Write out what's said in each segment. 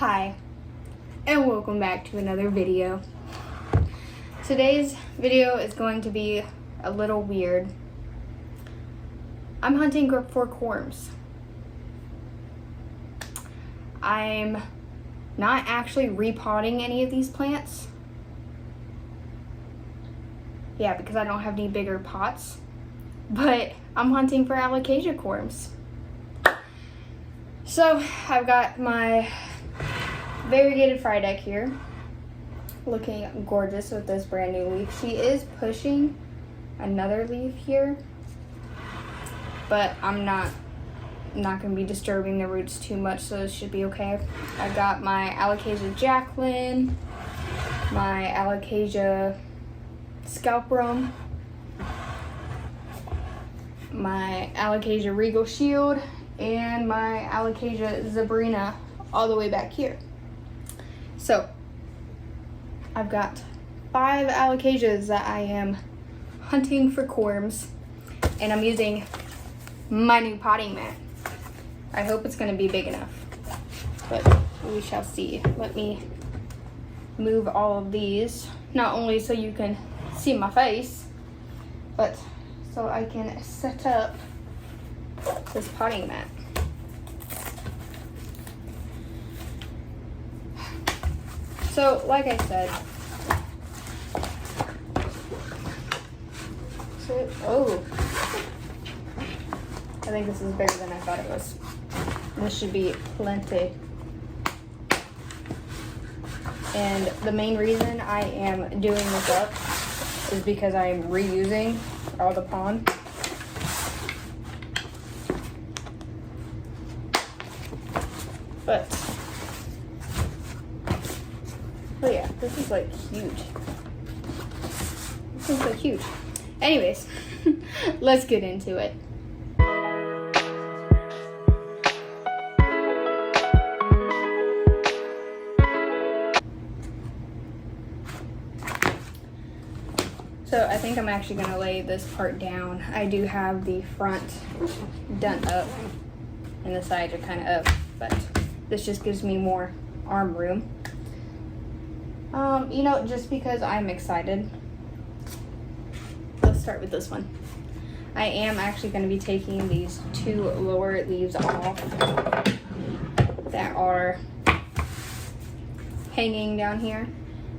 Hi, and welcome back to another video. Today's video is going to be a little weird. I'm hunting for corms. I'm not actually repotting any of these plants. Yeah, because I don't have any bigger pots. But I'm hunting for ALOCASIA corms. So I've got my variegated fry deck here, looking gorgeous with this brand new leaf. She is pushing another leaf here, but I'm not going to be disturbing the roots too much, so it should be okay. I got my ALOCASIA Jacqueline, my ALOCASIA Scalp Roam, my ALOCASIA Regal Shield, and my ALOCASIA Zabrina all the way back here. So I've got 5 ALOCASIAs that I am hunting for corms, and I'm using my new potting mat. I hope it's going to be big enough, but we shall see. Let me move all of these, not only so you can see my face, but so I can set up this potting mat. So, like I said, I think this is bigger than I thought it was. This should be plenty. And the main reason I am doing this up is because I am reusing all the pond. But yeah, this is like huge. This is like huge. Anyways, let's get into it. So I think I'm actually gonna lay this part down. I do have the front done up and the sides are kind of up, but this just gives me more arm room. You know, just because I'm excited. Let's start with this one. I am actually going to be taking these 2 lower leaves off that are hanging down here,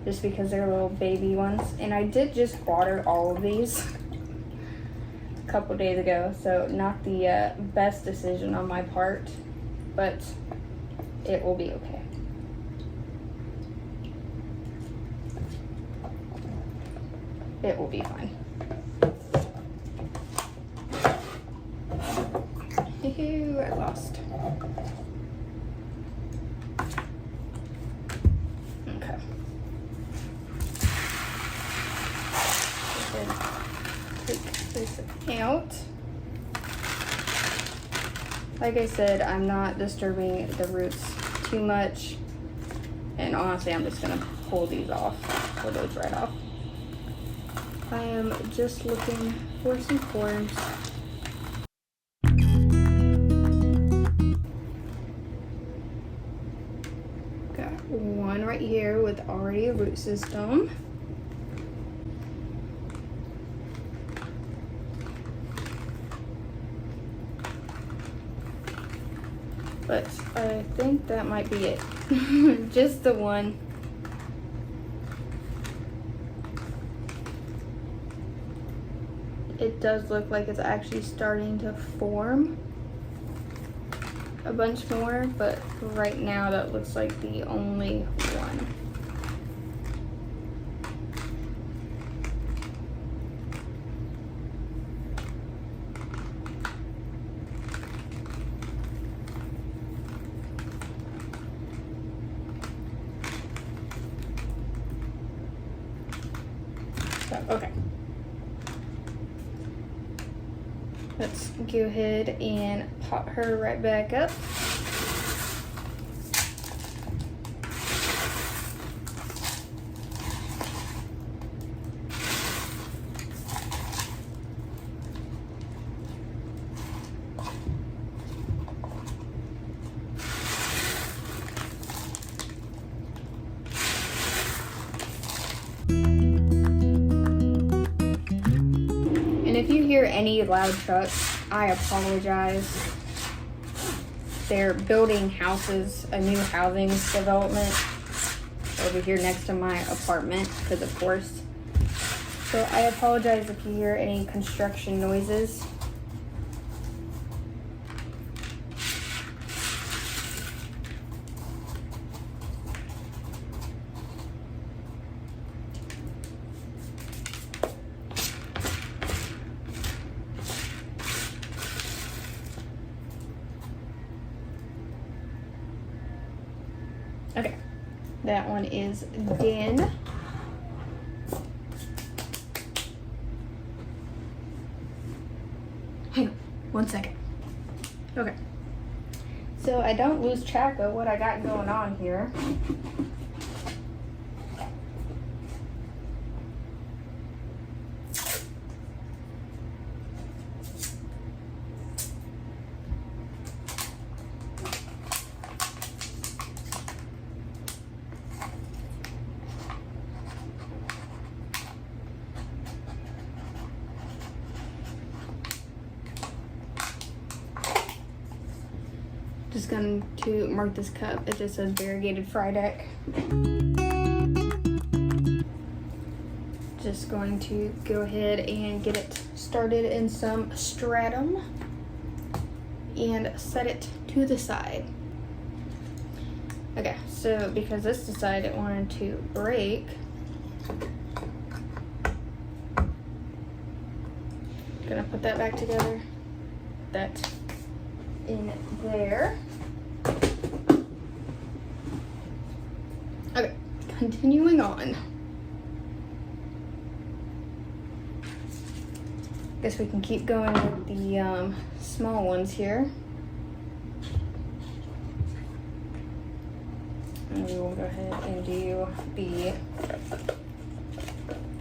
just because they're little baby ones. And I did just water all of these a couple days ago, so not the best decision on my part, but it will be okay. It will be fine. I lost. Okay. Take this out. Like I said, I'm not disturbing the roots too much. And honestly, I'm just gonna pull these off, pull those right off. I am just looking for some corms. Got one right here with already a root system. But I think that might be it. Just the one. It does look like it's actually starting to form a bunch more, but right now that looks like the only one. So, okay. Let's go ahead and pot her right back up. if you hear any loud trucks, I apologize. They're building houses, a new housing development over here next to my apartment, because of course. So I apologize if you hear any construction noises. Okay, that one is done. Hang on, 1 second. Okay, so I don't lose track of what I got going on here. Just going to mark this cup. It just says variegated fry deck. Just going to go ahead and get it started in some stratum and set it to the side. Okay, so because this decided it wanted to break, gonna put that back together. That in there. Okay, continuing on. Guess we can keep going with the small ones here. And we will go ahead and do the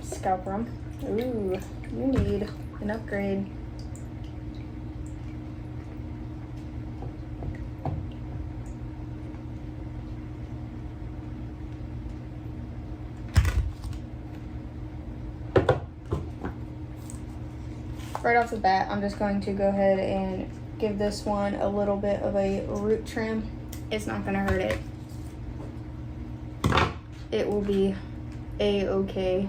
scalpel. Ooh, you need an upgrade. Right off the bat, I'm just going to go ahead and give this one a little bit of a root trim. It's not going to hurt it. It will be a-okay.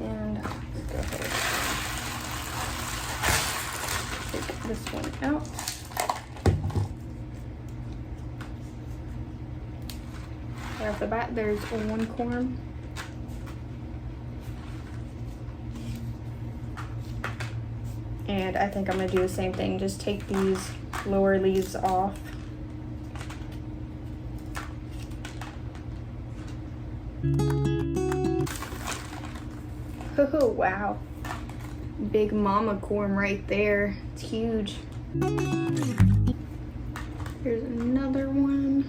And let's go ahead and take this one out. Right off the bat, there's one corm. And I think I'm gonna do the same thing, just take these lower leaves off. Oh, wow. Big mama corm right there. It's huge. Here's another one.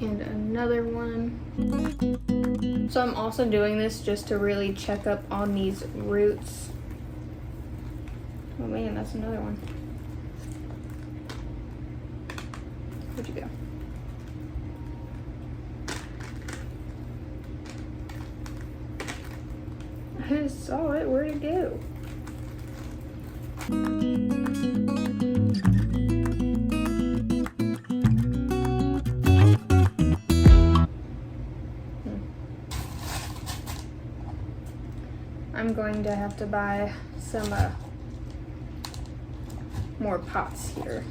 And another one. So I'm also doing this just to really check up on these roots. Oh man, that's another one. Where'd you go? I just saw it. Where'd it go? I'm going to have to buy some more pots here.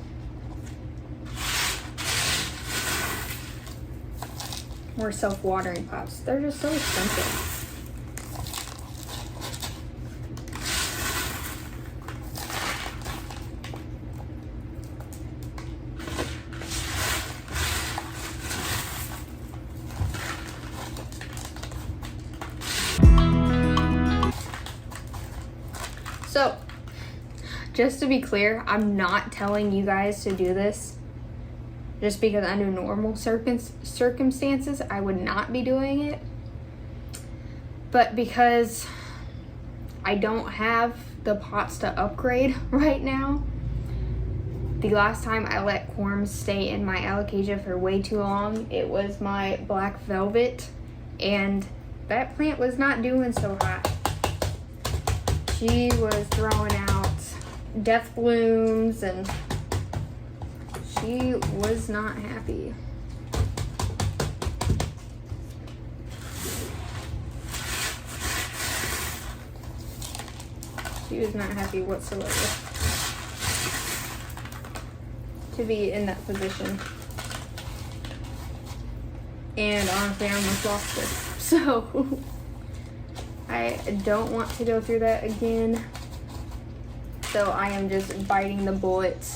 More self-watering pots. They're just so expensive. So, just to be clear, I'm not telling you guys to do this just because under normal circumstances, I would not be doing it. But because I don't have the pots to upgrade right now, the last time I let corms stay in my alocasia for way too long, it was my black velvet, and that plant was not doing so hot. She was throwing out death blooms and she was not happy. She was not happy whatsoever to be in that position. And honestly, I almost lost her. So I don't want to go through that again. So I am just biting the bullet.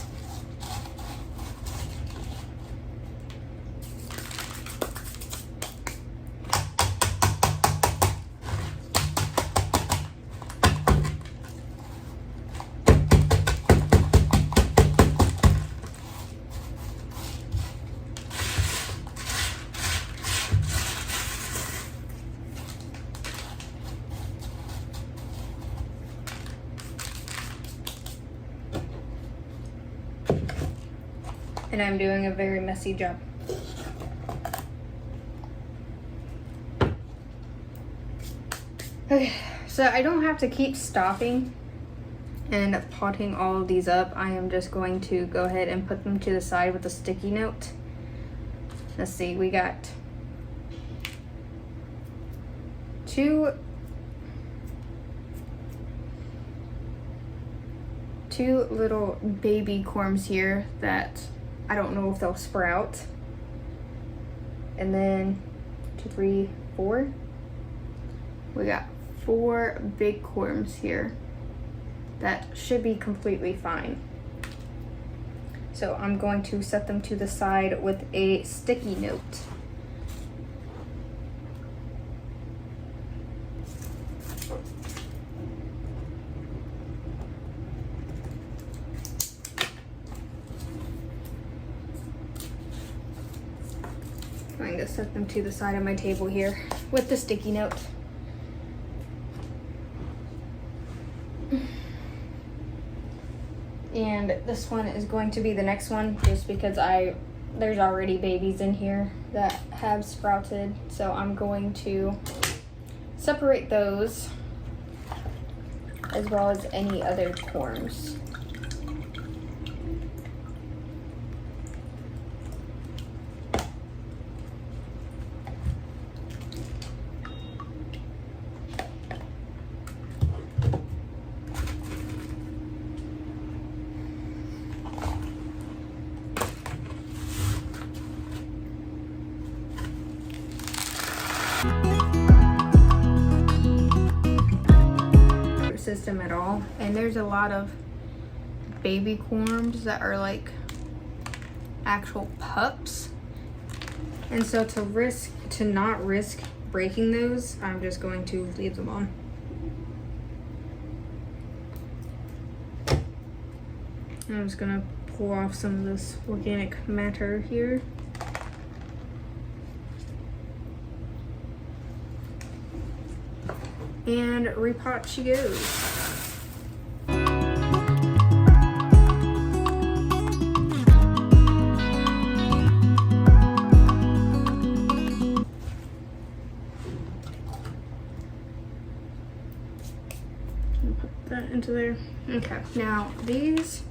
And I'm doing a very messy job. Okay, so I don't have to keep stopping and potting all of these up. I am just going to go ahead and put them to the side with a sticky note. Let's see, we got two little baby corms here that I don't know if they'll sprout. And then 2, 3, 4. We got 4 big corms here that should be completely fine. So I'm going to set them to the side with a sticky note. Going to set them to the side of my table here with the sticky note. And this one is going to be the next one just because there's already babies in here that have sprouted. So I'm going to separate those as well as any other corms. System at all, and there's a lot of baby corms that are like actual pups, and so to not risk breaking those, I'm just going to leave them on. I'm just gonna pull off some of this organic matter here. And repot she goes. Put that into there. Okay, now these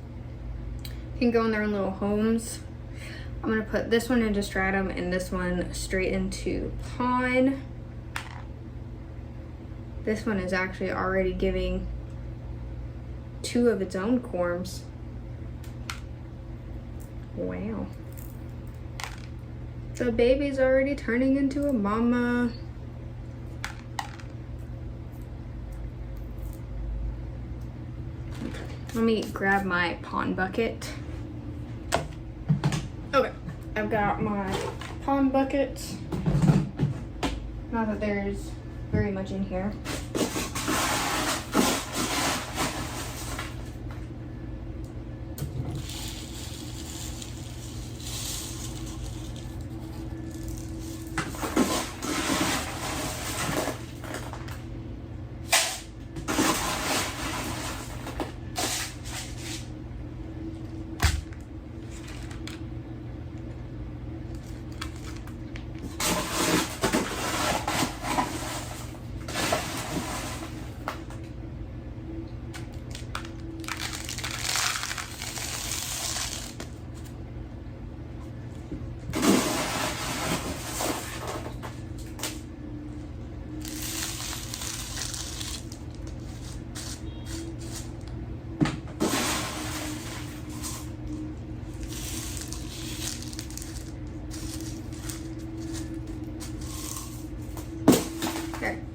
can go in their own little homes. I'm gonna put this one into stratum and this one straight into pond. This one is actually already giving 2 of its own corms. Wow. The baby's already turning into a mama. Okay, let me grab my pond bucket. Okay, I've got my pond bucket. Not that there's very much in here.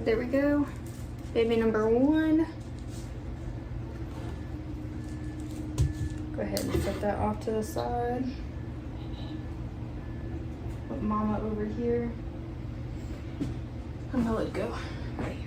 there we go. Baby number 1. Go ahead and set that off to the side. Put mama over here. I'm gonna let it go right here.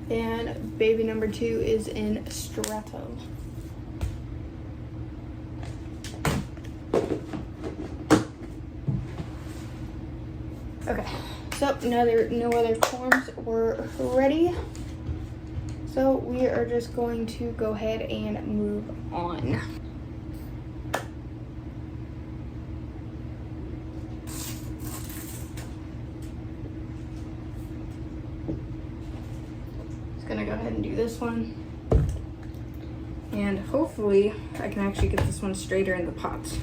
And baby number 2 is in stratum. Okay, so no other corms were ready. So we are just going to go ahead and move on. Gonna go ahead and do this one, and hopefully I can actually get this one straighter in the pot.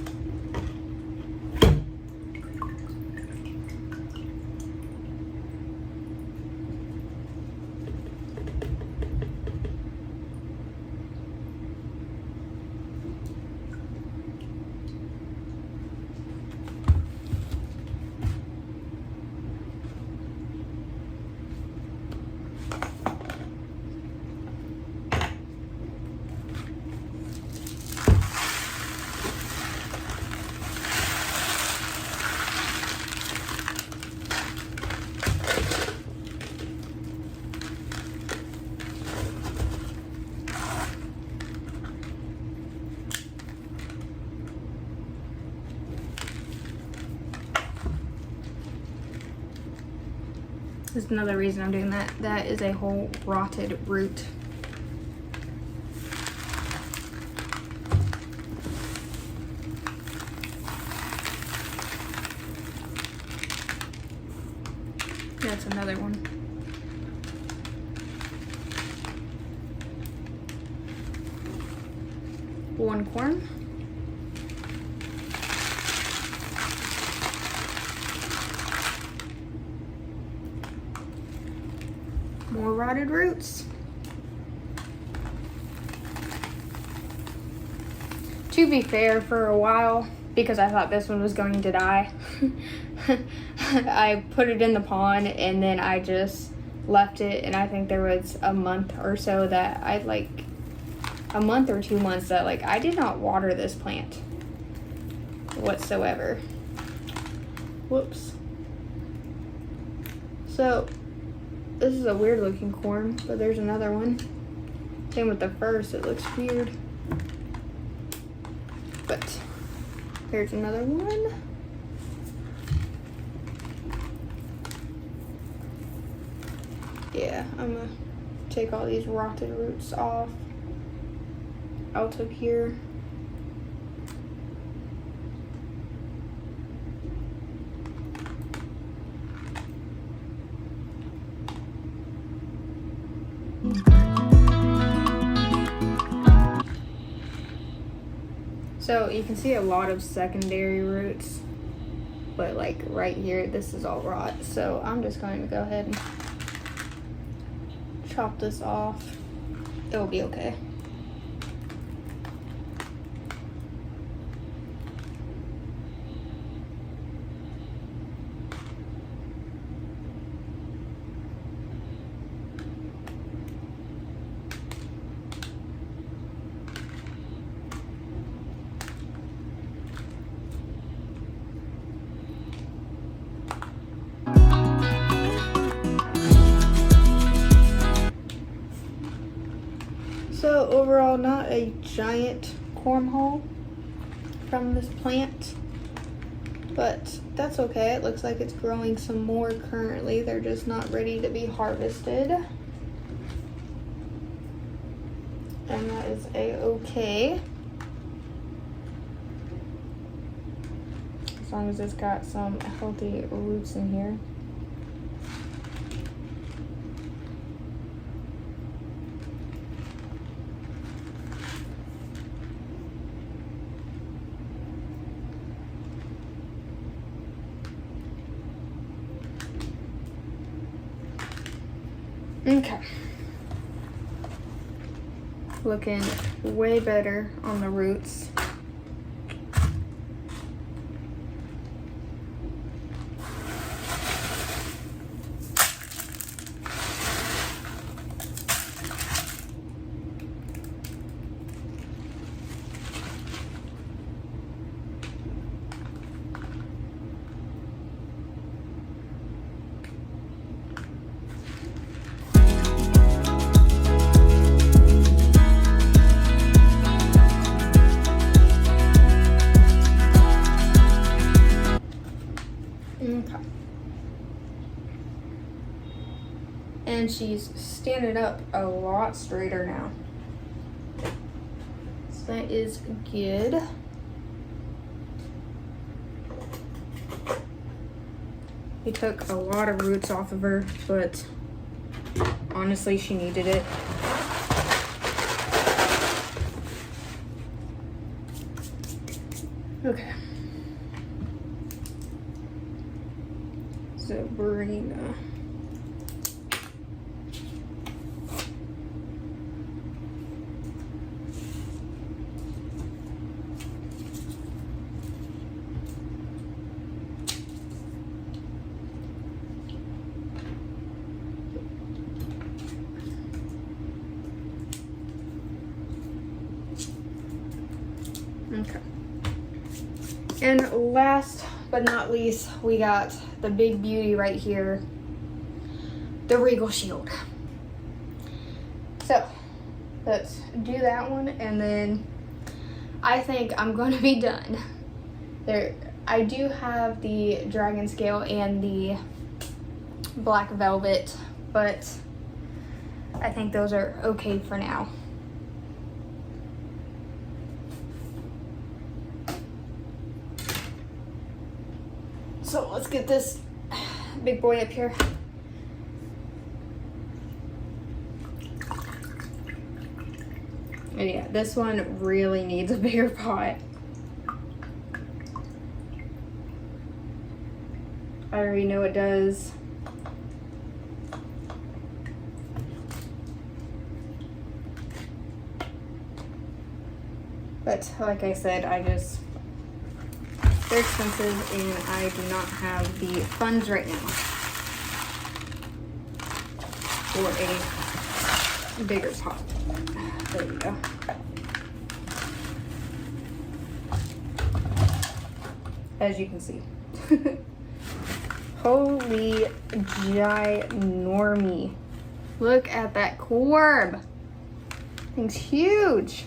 This is another reason I'm doing that. That is a whole rotted root. That's another one. One corm. More rotted roots. To be fair, for a while, because I thought this one was going to die, I put it in the pond and then I just left it, and I think there was a month or so that a month or 2 months that I did not water this plant whatsoever. Whoops. So this is a weird looking corm, but there's another one. Same with the first, it looks weird. But there's another one. Yeah, I'm gonna take all these rotted roots off out of here. So you can see a lot of secondary roots, but right here, this is all rot. So I'm just going to go ahead and chop this off. It'll be okay. So overall, not a giant corm haul from this plant. but that's okay. It looks like it's growing some more currently. They're just not ready to be harvested. And that is a-okay. As long as it's got some healthy roots in here. Okay. Looking way better on the roots. Okay. And she's standing up a lot straighter now. So that is good. We took a lot of roots off of her, but honestly, she needed it. Okay. Sabrina. Okay. And last but not least, we got the big beauty right here, the Regal Shield. So let's do that one, and then I think I'm going to be done. I do have the dragon scale and the black velvet, but I think those are okay for now. So let's get this big boy up here. And yeah, this one really needs a bigger pot. I already know it does. But like I said, they're expensive and I do not have the funds right now for a bigger pot. There we go. As you can see. Holy ginormy. Look at that corm. Thing's huge.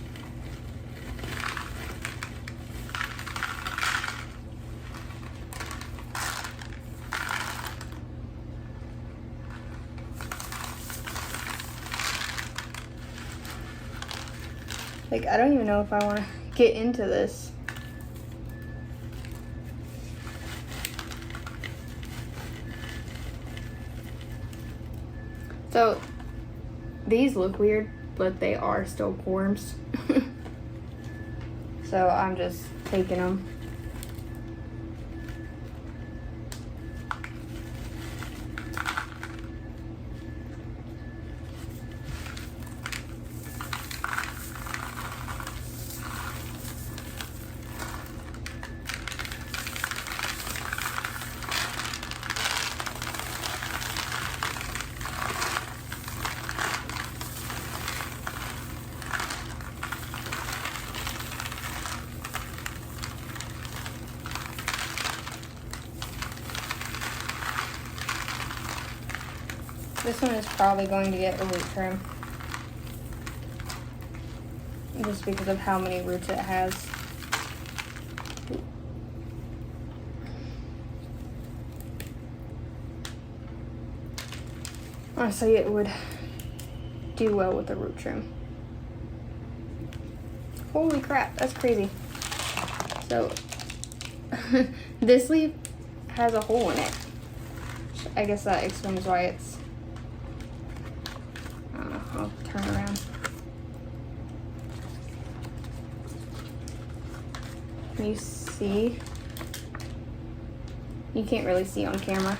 Like, I don't even know if I want to get into this. So, these look weird, but they are still corms. So, I'm just taking them. This one is probably going to get a root trim, just because of how many roots it has. Honestly, it would do well with the root trim. Holy crap, that's crazy. So this leaf has a hole in it. I guess that explains why it's, I don't know, I'll turn around. Can you see? You can't really see on camera.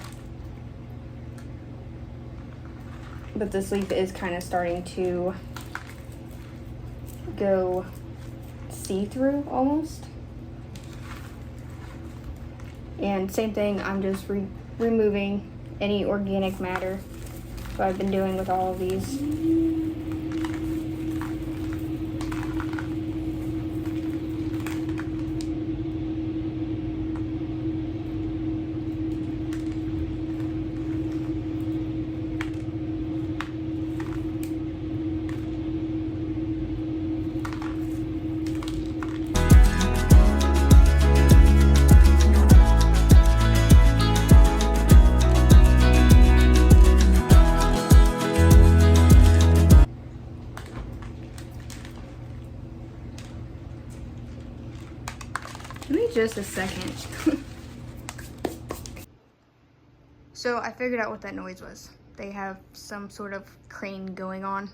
But this leaf is kind of starting to go see-through almost. And same thing, I'm just removing any organic matter that I've been doing with all of these. Give me just a second. So I figured out what that noise was. They have some sort of crane going on.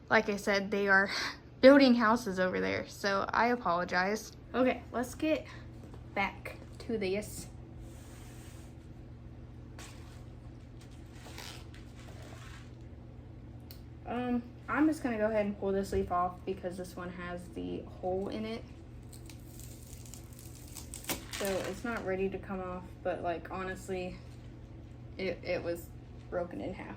Like I said, they are building houses over there, so I apologize. Okay, let's get back to this. I'm just gonna go ahead and pull this leaf off because this one has the hole in it. So it's not ready to come off, but like honestly, it was broken in half.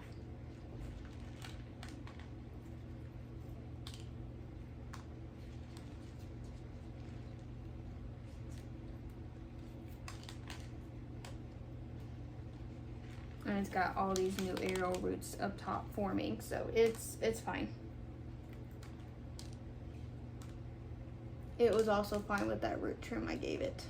And it's got all these new arrow roots up top forming, so it's fine. It was also fine with that root trim I gave it.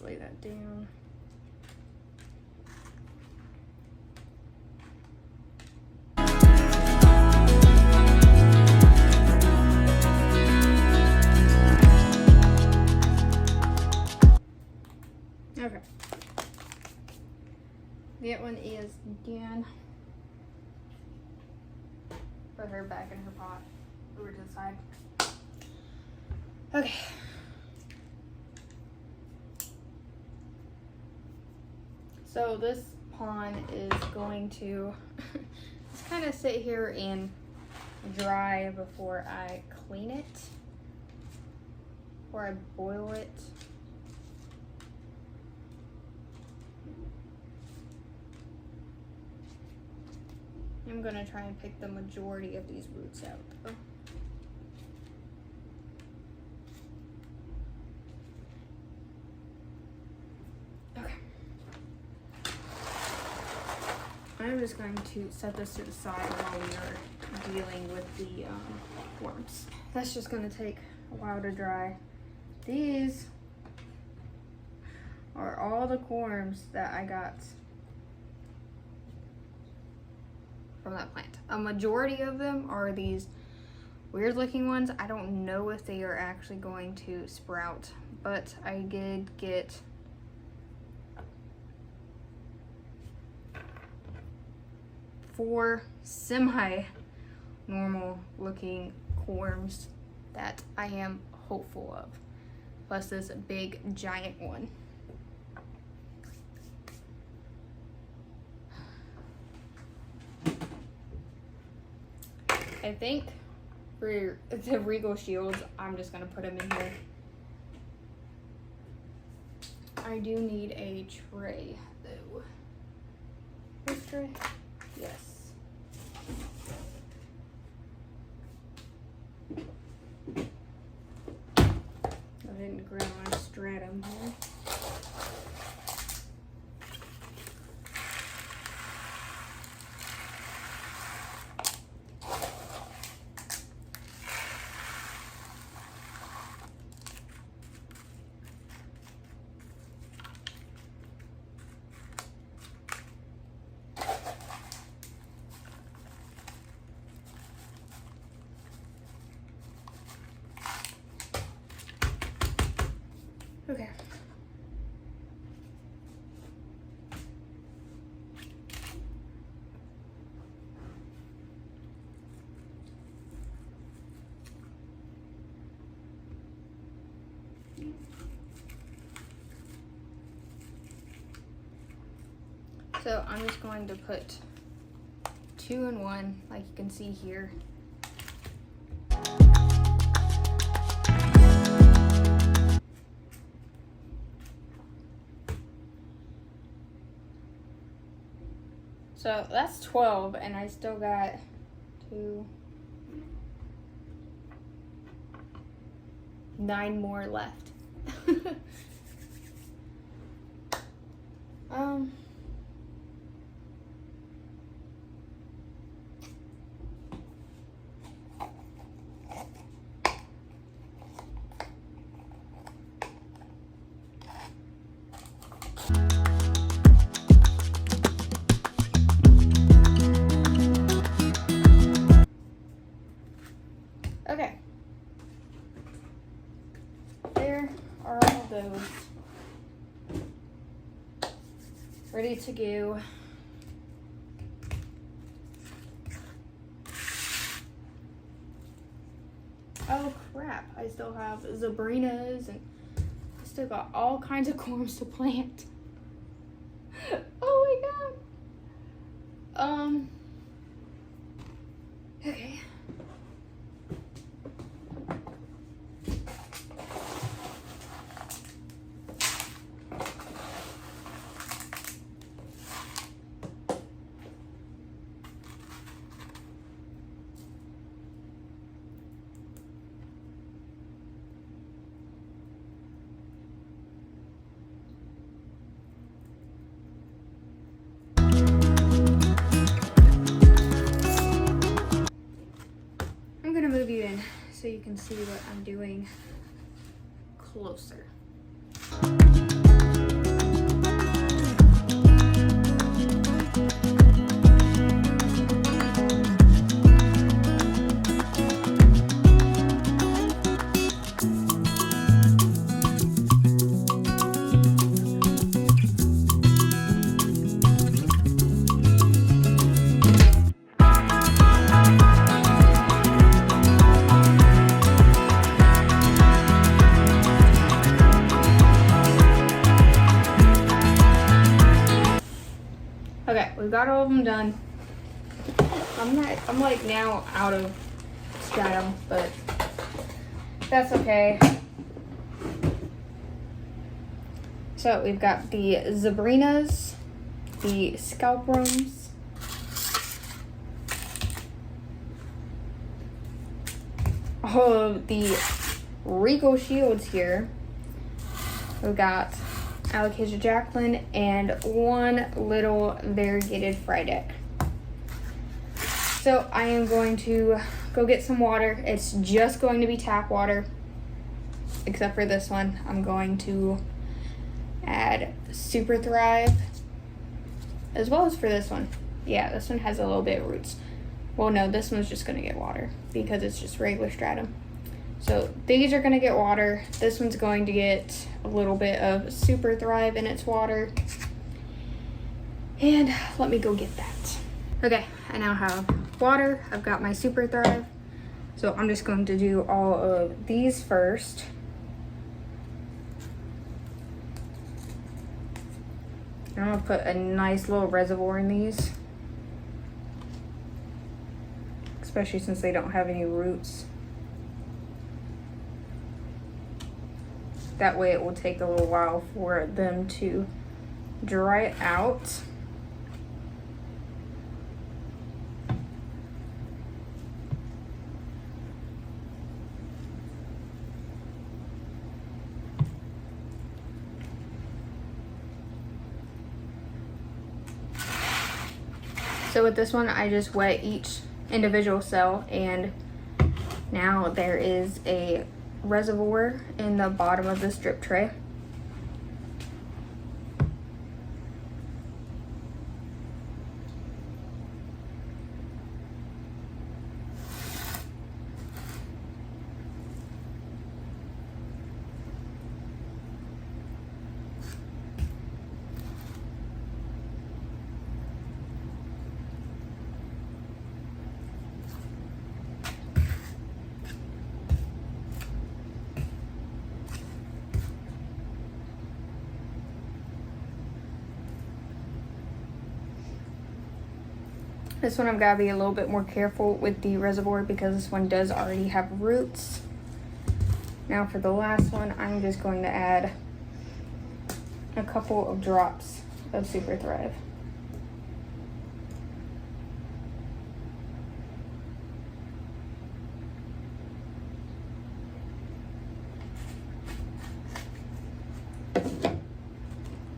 Lay that down. Okay. That one is done. Put her back in her pot over to the side. Okay. So this pond is going to just kind of sit here and dry before I clean it, before I boil it. I'm gonna try and pick the majority of these roots out though. I'm just going to set this to the side while we are dealing with the worms. That's just going to take a while to dry. These are all the corms that I got from that plant. A majority of them are these weird looking ones. I don't know if they are actually going to sprout, but I did get four semi-normal looking corms that I am hopeful of, plus this big giant one. I think for the Regal Shields, I'm just gonna put them in here. I do need a tray though. This tray? Yes. Go ahead and grab my stratum here. So I'm just going to put 2 in 1, like you can see here. So that's 12, and I still got 9 more left. Okay. There are all those ready to go. Oh crap, I still have Zabrinas and I still got all kinds of corms to plant. Oh my god. Okay. I'm gonna move you in so you can see what I'm doing closer. Okay, we've got all of them done. I'm like now out of stratum, but that's okay. So we've got the Zabrinas, the Corms, all of the Regal Shields here. We've got Alocasia Jacqueline and one little variegated Frydek. So I am going to go get some water. It's just going to be tap water, except for this one. I'm going to add Super Thrive, as well as for this one. Yeah, this one has a little bit of roots. Well, no, this one's just gonna get water because it's just regular stratum. So these are gonna get water. This one's going to get a little bit of Super Thrive in its water. And let me go get that. Okay, I now have water. I've got my Super Thrive. So I'm just going to do all of these first. I'm gonna put a nice little reservoir in these, especially since they don't have any roots. That way it will take a little while for them to dry out. So with this one, I just wet each individual cell, and now there is a reservoir in the bottom of this drip tray. This one I've got to be a little bit more careful with the reservoir because this one does already have roots. Now for the last one, I'm just going to add a couple of drops of Super Thrive.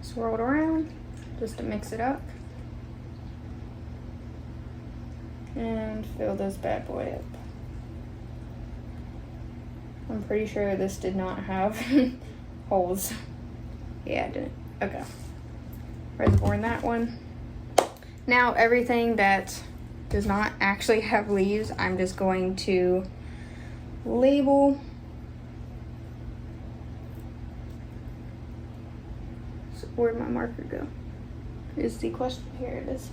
Swirl it around just to mix it up. And fill this bad boy up. I'm pretty sure this did not have holes. Yeah, it didn't. Okay. Reservoir in that one. Now everything that does not actually have leaves, I'm just going to label. So where'd my marker go? Is the question. Here it is.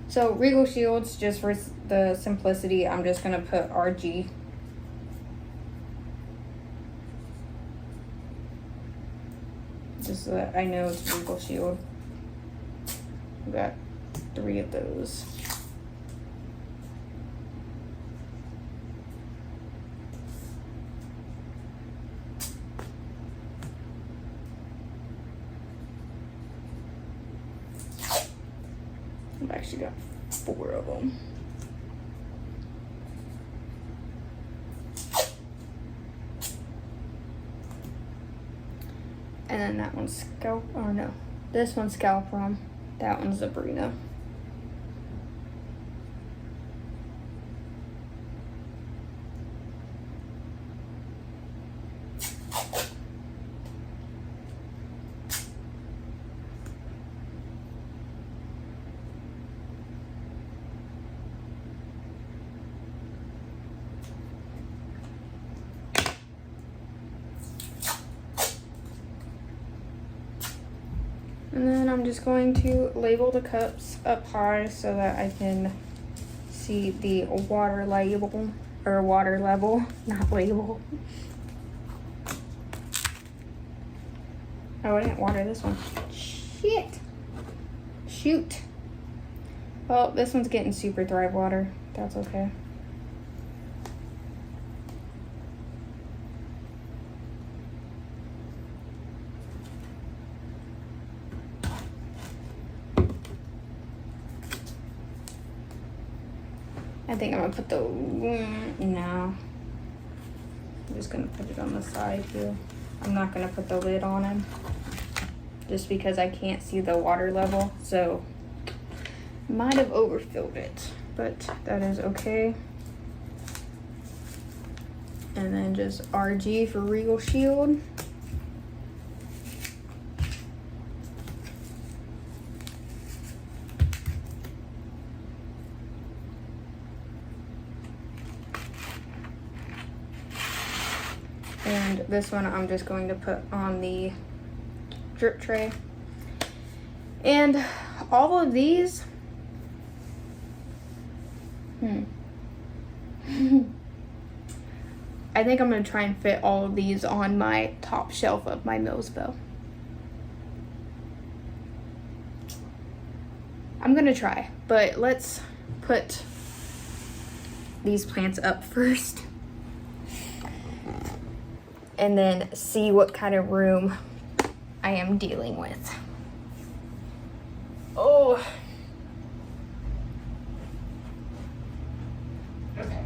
So Regal Shields, just for the simplicity, I'm just gonna put RG. Just so that I know it's Regal Shield. I've got 3 of those. I've actually got 4 of them. And then that one's scalp, oh no, this one's Scalprom, that one's Zabrina. And then I'm just going to label the cups up high so that I can see the water label, or water level, not label. Oh, I didn't water this one. Shit. Shoot. Well, this one's getting Super Thrive water. That's okay. I think I'm gonna put the, no. I'm just gonna put it on the side here. I'm not gonna put the lid on him just because I can't see the water level. So might have overfilled it, but that is okay. And then just RG for Regal Shield. And this one I'm just going to put on the drip tray. And all of these, I think I'm going to try and fit all of these on my top shelf of my Millsville. I'm going to try, but let's put these plants up first. And then see what kind of room I am dealing with. Oh. Okay.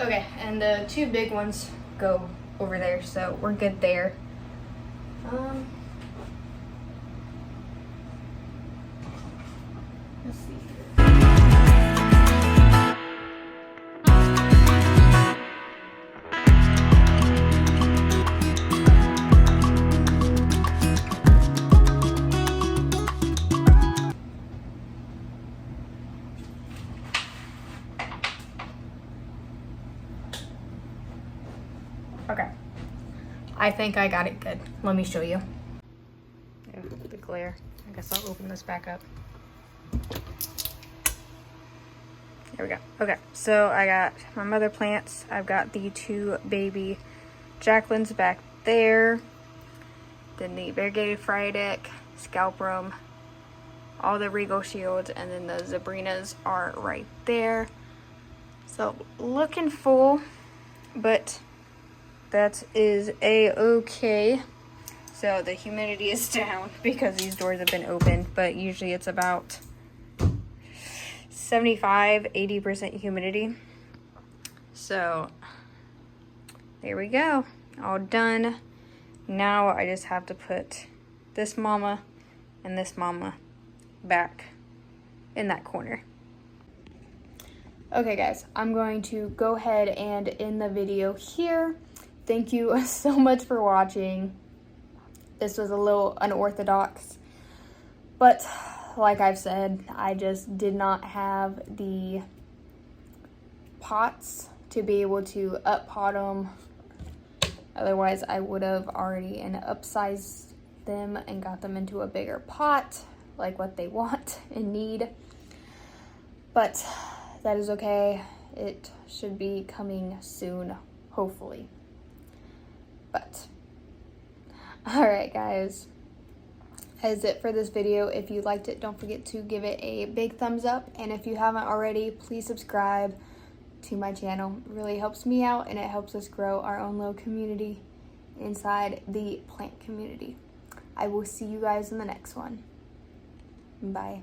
Okay, and the 2 big ones go over there, so we're good there. Let's see here. Okay, I think I got it good. Let me show you. Yeah, the glare. I guess I'll open this back up. There we go. Okay, so I got my mother plants. I've got the 2 baby Jacquelines back there. Then the variegated Friedic, Scalprum, all the Regal Shields, and then the Zabrinas are right there. So looking full, but that is a-okay. So the humidity is down because these doors have been open, but usually it's about 75–80% humidity. So there we go, all done. Now I just have to put this mama and this mama back in that corner. Okay guys, I'm going to go ahead and end the video here. Thank you so much for watching. This was a little unorthodox, but like I've said, I just did not have the pots to be able to up-pot them. Otherwise, I would have already upsized them and got them into a bigger pot, like what they want and need. But that is okay. It should be coming soon, hopefully. But, alright guys. That is it for this video. If you liked it, don't forget to give it a big thumbs up. And if you haven't already, please subscribe to my channel. It really helps me out and it helps us grow our own little community inside the plant community. I will see you guys in the next one. Bye.